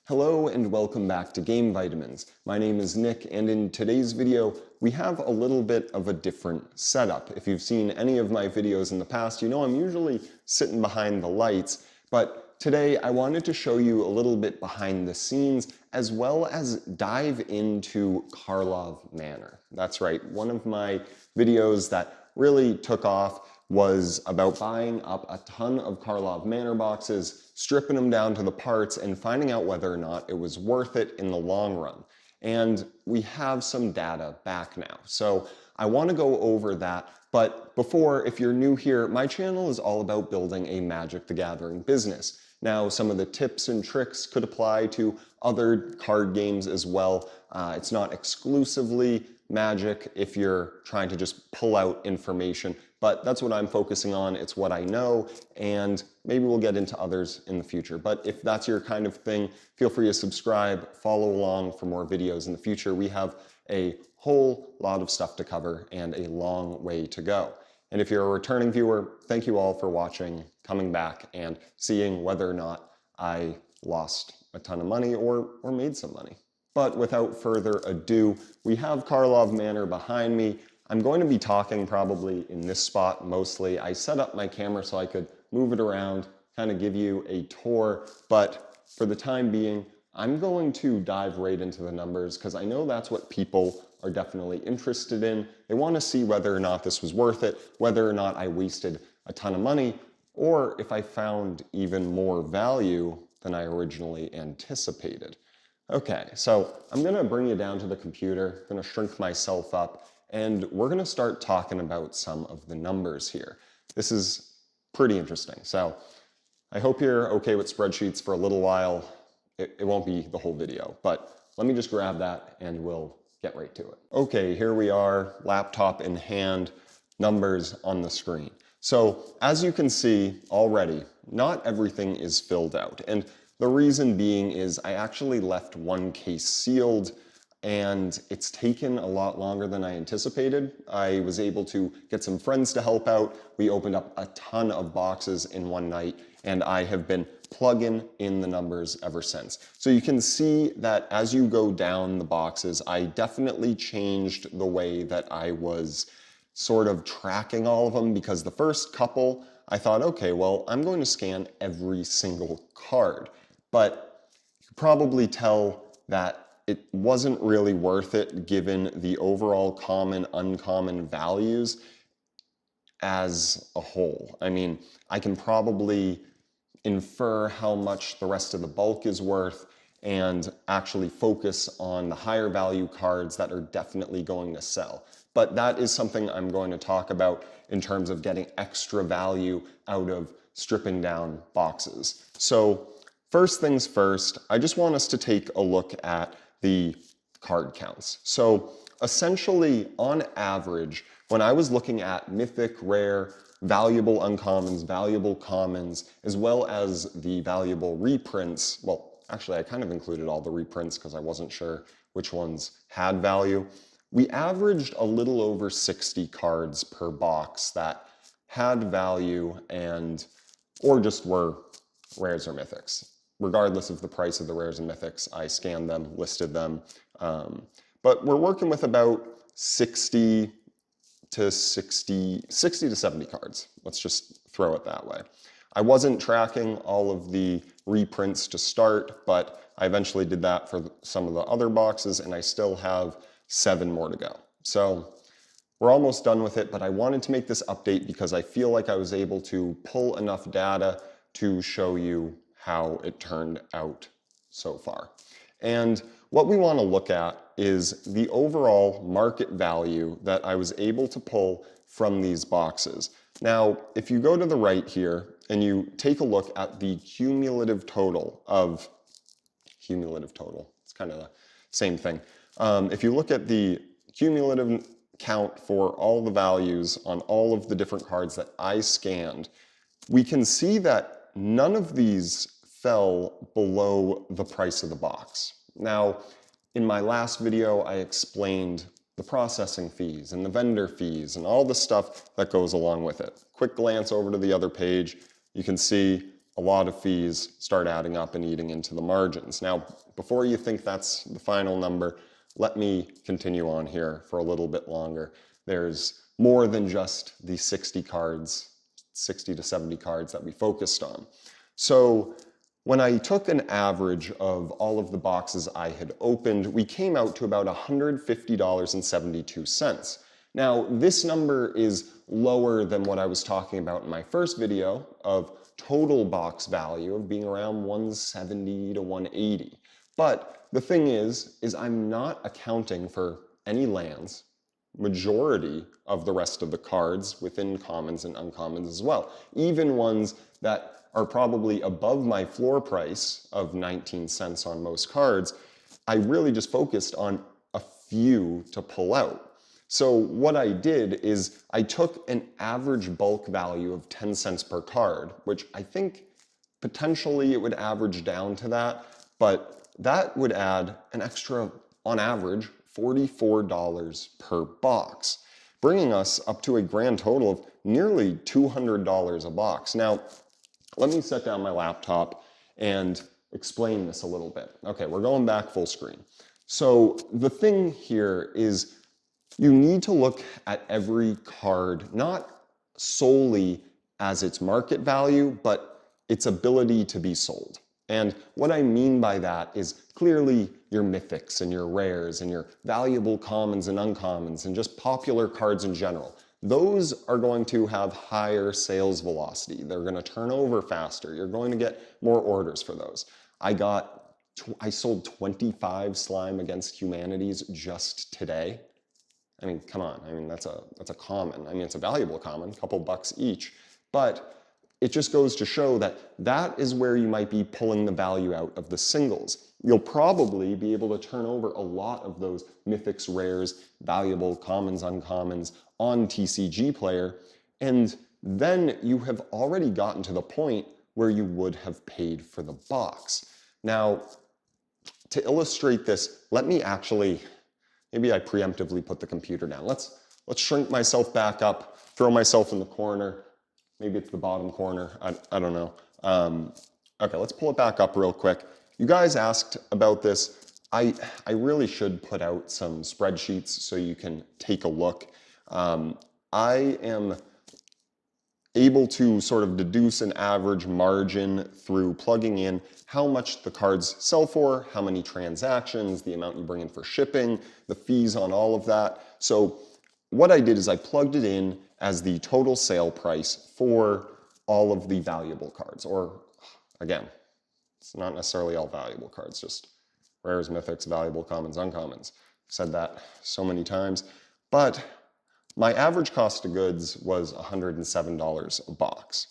Hello and welcome back to Game Vitamins. My name is Nick, and in today's video we have a little bit of a different setup. If you've seen any of my videos in the past, you know I'm usually sitting behind the lights, but today I wanted to show you a little bit behind the scenes as well as dive into Karlov Manor. That's right, one of my videos that really took off was about buying up a ton of Karlov Manor boxes, stripping them down to the parts, and finding out whether or not it was worth it in the long run. And we have some data back now. So I want to go over that. But before, if you're new here, my channel is all about building a Magic the Gathering business. Now, some of the tips and tricks could apply to other card games as well. It's not exclusively Magic if you're trying to just pull out information, but that's what I'm focusing on. It's what I know, and maybe we'll get into others in the future. But if that's your kind of thing, feel free to subscribe, follow along for more videos in the future. We have a whole lot of stuff to cover and a long way to go. And if you're a returning viewer, thank you all for watching, coming back, and seeing whether or not I lost a ton of money or made some money. But without further ado, we have Karlov Manor behind me. I'm going to be talking probably in this spot mostly. I set up my camera so I could move it around, kind of give you a tour, but for the time being, I'm going to dive right into the numbers because I know that's what people are definitely interested in. They want to see whether or not this was worth it, whether or not I wasted a ton of money, or if I found even more value than I originally anticipated. Okay, so I'm going to bring you down to the computer, going to shrink myself up, and we're going to start talking about some of the numbers here. This is pretty interesting. So I hope you're okay with spreadsheets for a little while. It won't be the whole video, but let me just grab that and we'll get right to it. Okay, here we are, laptop in hand, numbers on the screen. So as you can see already, not everything is filled out. And the reason being is I actually left one case sealed and it's taken a lot longer than I anticipated. I was able to get some friends to help out. We opened up a ton of boxes in one night and I have been plugging in the numbers ever since. So you can see that as you go down the boxes, I definitely changed the way that I was sort of tracking all of them, because the first couple I thought, okay, well, I'm going to scan every single card. But you can probably tell that it wasn't really worth it given the overall common, uncommon values as a whole. I mean, I can probably infer how much the rest of the bulk is worth and actually focus on the higher value cards that are definitely going to sell. But that is something I'm going to talk about in terms of getting extra value out of stripping down boxes. So first things first, I just want us to take a look at the card counts. So essentially, on average, when I was looking at mythic, rare, valuable uncommons, valuable commons, as well as the valuable reprints, well, actually I kind of included all the reprints because I wasn't sure which ones had value. We averaged a little over 60 cards per box that had value and or just were rares or mythics. Regardless of the price of the rares and mythics, I scanned them, listed them. But we're working with about 60 to 70 cards. Let's just throw it that way. I wasn't tracking all of the reprints to start, but I eventually did that for some of the other boxes, and I still have 7 more to go. So we're almost done with it, but I wanted to make this update because I feel like I was able to pull enough data to show you how it turned out so far. And what we want to look at is the overall market value that I was able to pull from these boxes. Now, if you go to the right here and you take a look at the cumulative total, it's kind of the same thing. If you look at the cumulative count for all the values on all of the different cards that I scanned, we can see that none of these fell below the price of the box. Now, in my last video, I explained the processing fees and the vendor fees and all the stuff that goes along with it. Quick glance over to the other page, you can see a lot of fees start adding up and eating into the margins. Now, before you think that's the final number, let me continue on here for a little bit longer. There's more than just the 60 cards, 60 to 70 cards that we focused on. So when I took an average of all of the boxes I had opened, we came out to about $150.72. Now, this number is lower than what I was talking about in my first video of total box value of being around 170 to 180. But the thing is I'm not accounting for any lands, majority of the rest of the cards within commons and uncommons as well, even ones that are probably above my floor price of 19 cents on most cards. I really just focused on a few to pull out. So what I did is I took an average bulk value of 10 cents per card, which I think potentially it would average down to that, but that would add an extra, on average, $44 per box, bringing us up to a grand total of nearly $200 a box. Now, let me set down my laptop and explain this a little bit. Okay, we're going back full screen. So the thing here is you need to look at every card, not solely as its market value, but its ability to be sold. And what I mean by that is clearly your mythics and your rares and your valuable commons and uncommons and just popular cards in general. Those are going to have higher sales velocity. They're going to turn over faster. You're going to get more orders for those. I sold 25 Slime Against Humanities just today. I mean, come on. I mean, that's a common. I mean, it's a valuable common, a couple bucks each. But it just goes to show that that is where you might be pulling the value out of the singles. You'll probably be able to turn over a lot of those mythics, rares, valuable commons, uncommons on TCGPlayer, and then you have already gotten to the point where you would have paid for the box. Now, to illustrate this, let me actually, maybe I preemptively put the computer down. Let's shrink myself back up, throw myself in the corner. Maybe it's the bottom corner. I don't know. Okay, let's pull it back up real quick. You guys asked about this. I really should put out some spreadsheets so you can take a look. I am able to sort of deduce an average margin through plugging in how much the cards sell for, how many transactions, the amount you bring in for shipping, the fees on all of that. So what I did is I plugged it in as the total sale price for all of the valuable cards. Or again, it's not necessarily all valuable cards, just rares, mythics, valuable commons, uncommons. I've said that so many times. But my average cost of goods was $107 a box.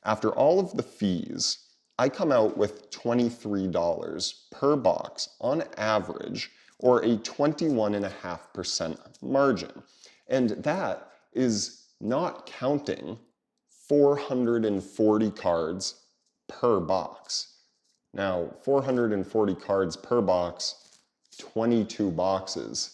After all of the fees, I come out with $23 per box on average, or a 21.5% margin. And that is not counting 440 cards per box. Now, 440 cards per box, 22 boxes.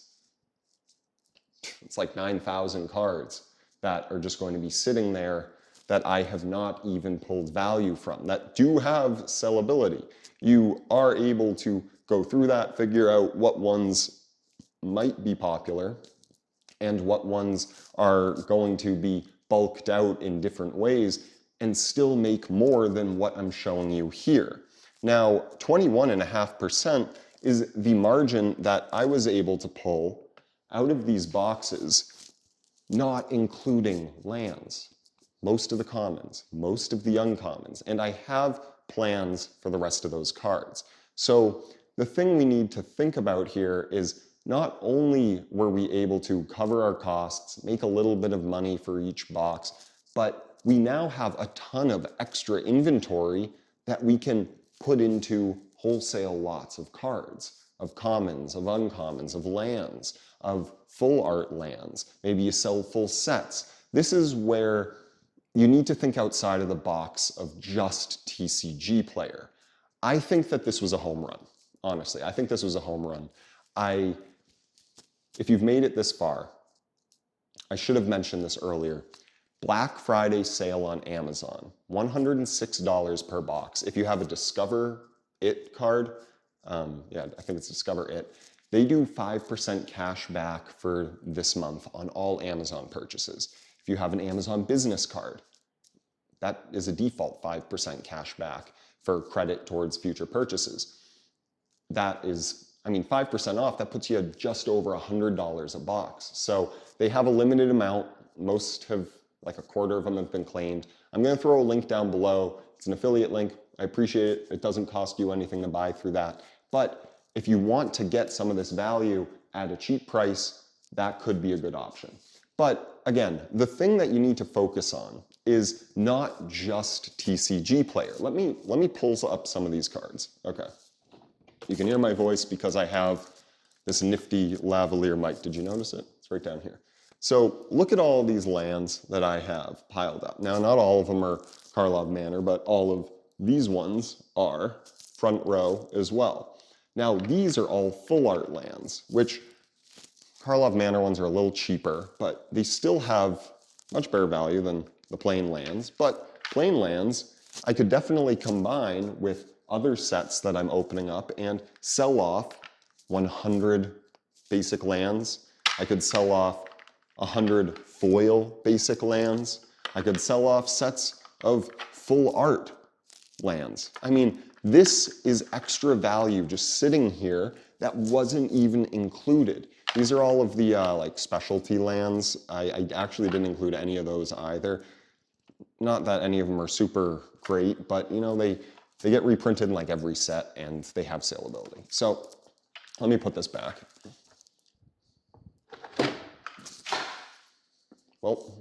It's like 9,000 cards that are just going to be sitting there that I have not even pulled value from, that do have sellability. You are able to go through that, figure out what ones might be popular and what ones are going to be bulked out in different ways and still make more than what I'm showing you here. Now, 21.5% is the margin that I was able to pull out of these boxes, not including lands, most of the commons, most of the uncommons, and I have plans for the rest of those cards. So the thing we need to think about here is not only were we able to cover our costs, make a little bit of money for each box, but we now have a ton of extra inventory that we can put into wholesale lots of cards, of commons, of uncommons, of lands, of full art lands. Maybe you sell full sets. This is where you need to think outside of the box of just TCGPlayer. I think that this was a home run, honestly. I think this was a home run. If you've made it this far, I should have mentioned this earlier, Black Friday sale on Amazon, $106 per box. If you have a Discover It card, yeah, I think it's Discover It, they do 5% cash back for this month on all Amazon purchases. If you have an Amazon business card, that is a default 5% cash back for credit towards future purchases. That is, I mean, 5% off, that puts you at just over $100 a box. So they have a limited amount. Most have, like a quarter of them have been claimed. I'm going to throw a link down below. It's an affiliate link. I appreciate it. It doesn't cost you anything to buy through that. But if you want to get some of this value at a cheap price, that could be a good option. But again, the thing that you need to focus on is not just TCGPlayer. Let me pull up some of these cards. Okay. You can hear my voice because I have this nifty lavalier mic. Did you notice it? It's right down here. So look at all these lands that I have piled up. Now, not all of them are Karlov Manor, but all of these ones are front row as well. Now, these are all full art lands, which Karlov Manor ones are a little cheaper, but they still have much better value than the plain lands. But plain lands, I could definitely combine with other sets that I'm opening up and sell off 100 basic lands. I could sell off 100 foil basic lands. I could sell off sets of full art lands. I mean, this is extra value just sitting here that wasn't even included. These are all of the like specialty lands. I actually didn't include any of those either. Not that any of them are super great, but you know, they get reprinted in like every set and they have saleability. So let me put this back. Well,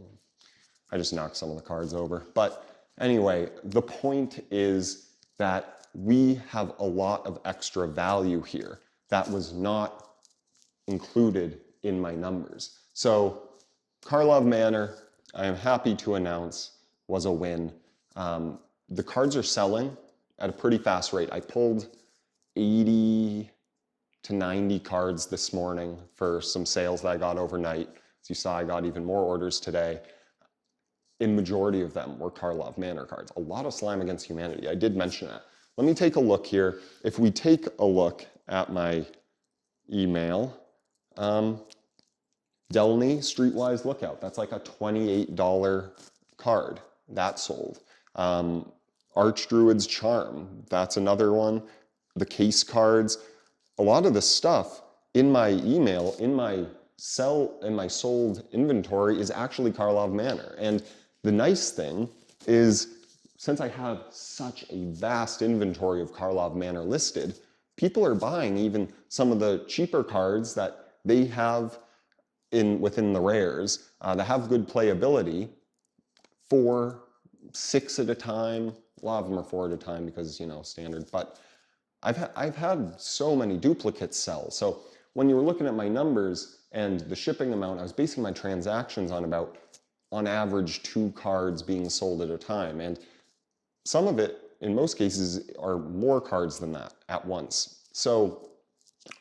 I just knocked some of the cards over. But anyway, the point is that we have a lot of extra value here that was not included in my numbers. So Karlov Manor, I am happy to announce, was a win. The cards are selling at a pretty fast rate. I pulled 80 to 90 cards this morning for some sales that I got overnight. As you saw, I got even more orders today. In majority of them were Karlov Manor cards. A lot of Slime Against Humanity. I did mention that. Let me take a look here. If we take a look at my email, Delny Streetwise Lookout. That's like a $28 card. That sold. Archdruid's Charm. That's another one. The case cards. A lot of the stuff in my email, in my sold inventory is actually Karlov Manor. And the nice thing is, since I have such a vast inventory of Karlov Manor listed, people are buying even some of the cheaper cards that they have within the rares that have good playability for 6 at a time. A lot of them are 4 at a time because, you know, standard. But I've had so many duplicates sell. So when you were looking at my numbers and the shipping amount, I was basing my transactions on about, on average, 2 cards being sold at a time. And some of it, in most cases, are more cards than that at once. So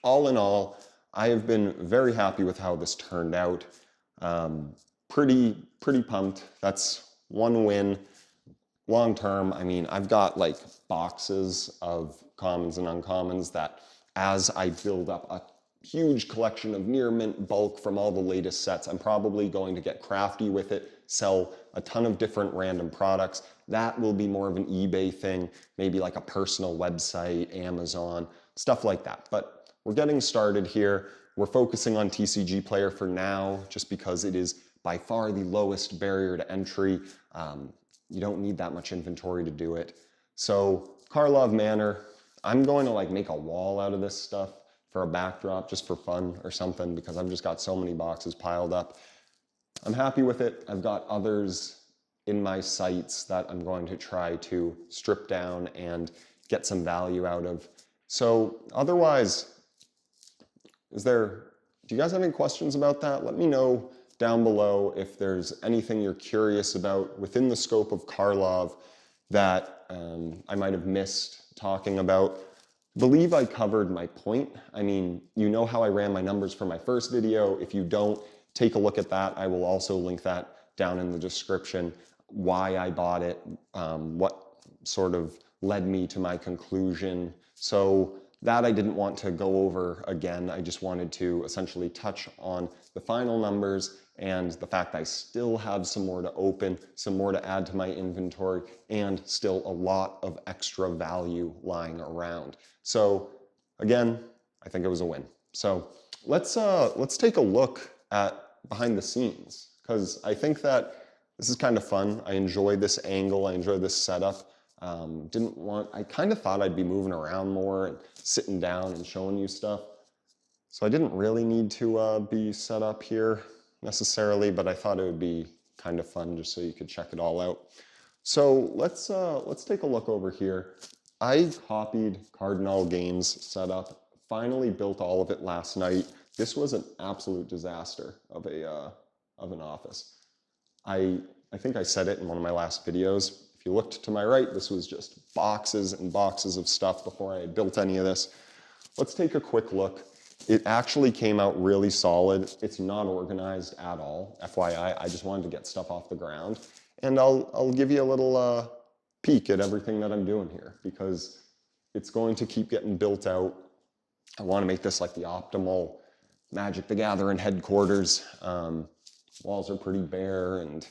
all in all, I have been very happy with how this turned out. Pretty pumped. That's one win. Long term, I mean, I've got like boxes of commons and uncommons that as I build up a huge collection of near mint bulk from all the latest sets, I'm probably going to get crafty with it, sell a ton of different random products. That will be more of an eBay thing, maybe like a personal website, Amazon, stuff like that. But we're getting started here. We're focusing on TCGPlayer for now, just because it is by far the lowest barrier to entry. You don't need that much inventory to do it. So Karlov Manor, I'm going to like make a wall out of this stuff for a backdrop just for fun or something, because I've just got so many boxes piled up. I'm happy with it. I've got others in my sights that I'm going to try to strip down and get some value out of. So otherwise, do you guys have any questions about that? Let me know down below if there's anything you're curious about within the scope of Karlov that I might have missed talking about. I believe I covered my point. I mean, you know how I ran my numbers for my first video. If you don't, take a look at that. I will also link that down in the description, why I bought it, what sort of led me to my conclusion. So that I didn't want to go over again. I just wanted to essentially touch on the final numbers and the fact I still have some more to open, some more to add to my inventory, and still a lot of extra value lying around. So again, I think it was a win. So let's take a look at behind the scenes, because I think that this is kind of fun. I enjoy this angle, I enjoy this setup. I kind of thought I'd be moving around more and sitting down and showing you stuff. So I didn't really need to be set up here necessarily, but I thought it would be kind of fun just so you could check it all out. So let's take a look over here. I copied Cardinal Games setup, finally built all of it last night. This was an absolute disaster of an office. I think I said it in one of my last videos. If you looked to my right, this was just boxes and boxes of stuff before I had built any of this. Let's take a quick look. It actually came out really solid. It's not organized at all, FYI. I just wanted to get stuff off the ground. And I'll give you a little peek at everything that I'm doing here, because it's going to keep getting built out. I want to make this like the optimal Magic the Gathering headquarters. Walls are pretty bare, and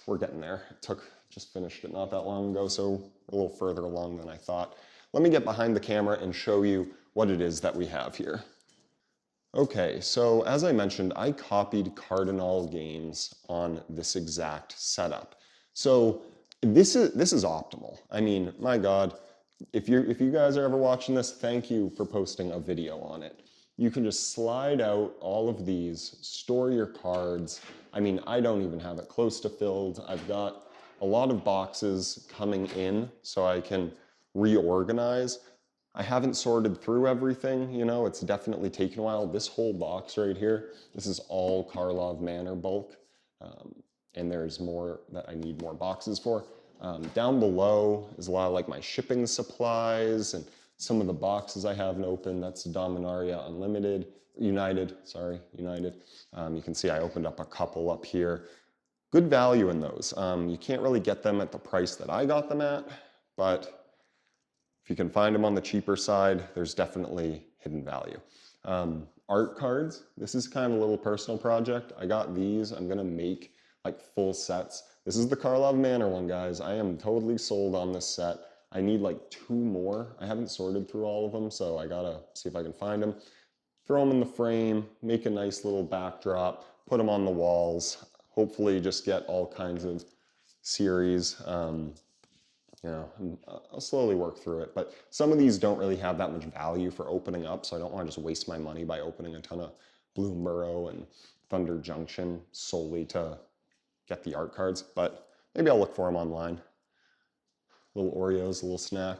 we're getting there. Just finished it not that long ago, so a little further along than I thought. Let me get behind the camera and show you what it is that we have here. Okay, so as I mentioned, I copied Cardinal Games on this exact setup. So this is optimal. I mean, my God, if you guys are ever watching this, thank you for posting a video on it. You can just slide out all of these, store your cards. I mean, I don't even have it close to filled. I've got a lot of boxes coming in so I can reorganize. I haven't sorted through everything, you know, it's definitely taken a while. This whole box right here, this is all Karlov Manor bulk, and there's more that I need more boxes for. Down below is a lot of like my shipping supplies and some of the boxes I haven't opened. That's Dominaria United. You can see I opened up a couple up here. Good value in those. You can't really get them at the price that I got them at, but if you can find them on the cheaper side, there's definitely hidden value. Art cards, this is kind of a little personal project. I got these, I'm gonna make like full sets. This is the Karlov Manor one, guys. I am totally sold on this set. I need like 2 more. I haven't sorted through all of them, so I gotta see if I can find them. Throw them in the frame, make a nice little backdrop, put them on the walls, hopefully just get all kinds of series. You know, I'll slowly work through it, but some of these don't really have that much value for opening up, so I don't want to just waste my money by opening a ton of Bloomburrow and Thunder Junction solely to get the art cards, but maybe I'll look for them online. Little Oreos, a little snack.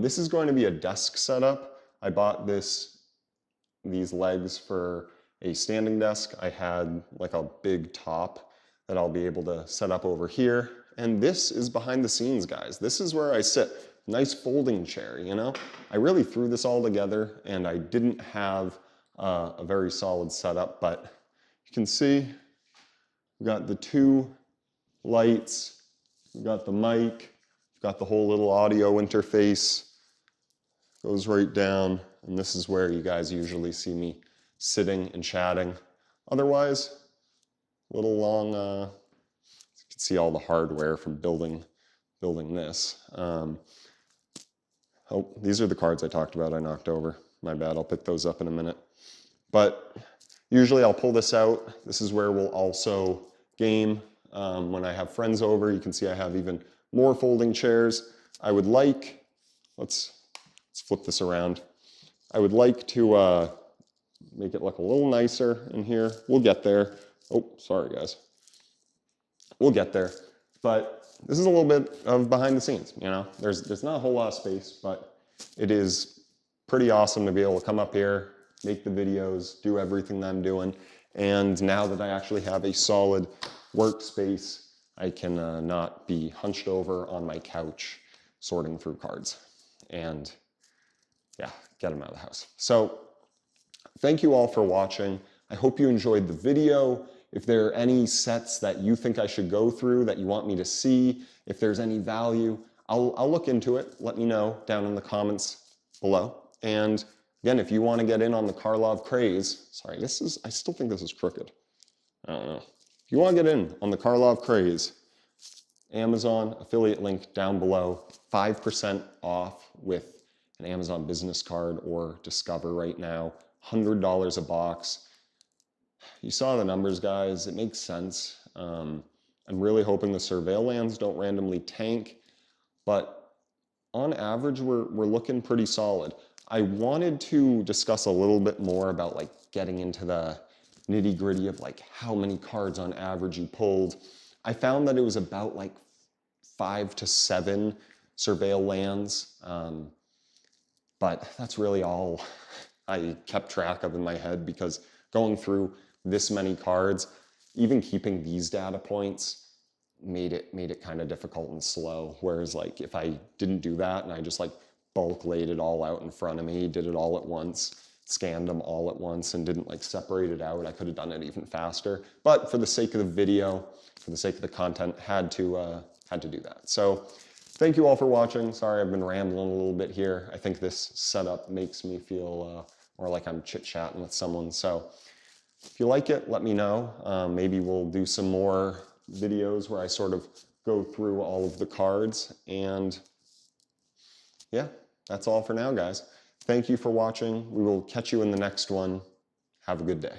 This is going to be a desk setup. I bought these legs for a standing desk. I had like a big top that I'll be able to set up over here. And this is behind the scenes, guys. This is where I sit. Nice folding chair, you know? I really threw this all together, and I didn't have a very solid setup, but you can see we got the 2 lights, we got the mic, we've got the whole little audio interface, goes right down, and this is where you guys usually see me sitting and chatting. Otherwise, a little long, you can see all the hardware from building this. Oh, these are the cards I talked about I knocked over. My bad, I'll pick those up in a minute. But usually I'll pull this out. This is where we'll also game. When I have friends over, you can see I have even more folding chairs. I would like, let's flip this around. I would like to make it look a little nicer in here. We'll get there. Oh, sorry guys. We'll get there. But this is a little bit of behind the scenes, you know? There's not a whole lot of space, but it is pretty awesome to be able to come up here, make the videos, do everything that I'm doing. And now that I actually have a solid workspace, I can not be hunched over on my couch sorting through cards. And yeah, get them out of the house. So thank you all for watching. I hope you enjoyed the video. If there are any sets that you think I should go through that you want me to see, if there's any value, I'll look into it. Let me know down in the comments below. And again, if you want to get in on the Karlov craze, sorry, I still think this is crooked. I don't know. If you want to get in on the Karlov craze, Amazon affiliate link down below, 5% off with an Amazon business card or Discover right now, $100 a box. You saw the numbers, guys. It makes sense. I'm really hoping the Surveil lands don't randomly tank, but on average, we're looking pretty solid. I wanted to discuss a little bit more about like getting into the nitty gritty of like how many cards on average you pulled. I found that it was about like 5 to 7 Surveil lands, but that's really all I kept track of in my head, because going through this many cards, even keeping these data points made it kind of difficult and slow. Whereas like if I didn't do that and I just like bulk laid it all out in front of me, did it all at once, scanned them all at once and didn't like separate it out, I could have done it even faster. But for the sake of the video, for the sake of the content, had to do that. So thank you all for watching. Sorry, I've been rambling a little bit here. I think this setup makes me feel more like I'm chit-chatting with someone. So if you like it, let me know. Maybe we'll do some more videos where I sort of go through all of the cards. And yeah, that's all for now, guys. Thank you for watching. We will catch you in the next one. Have a good day.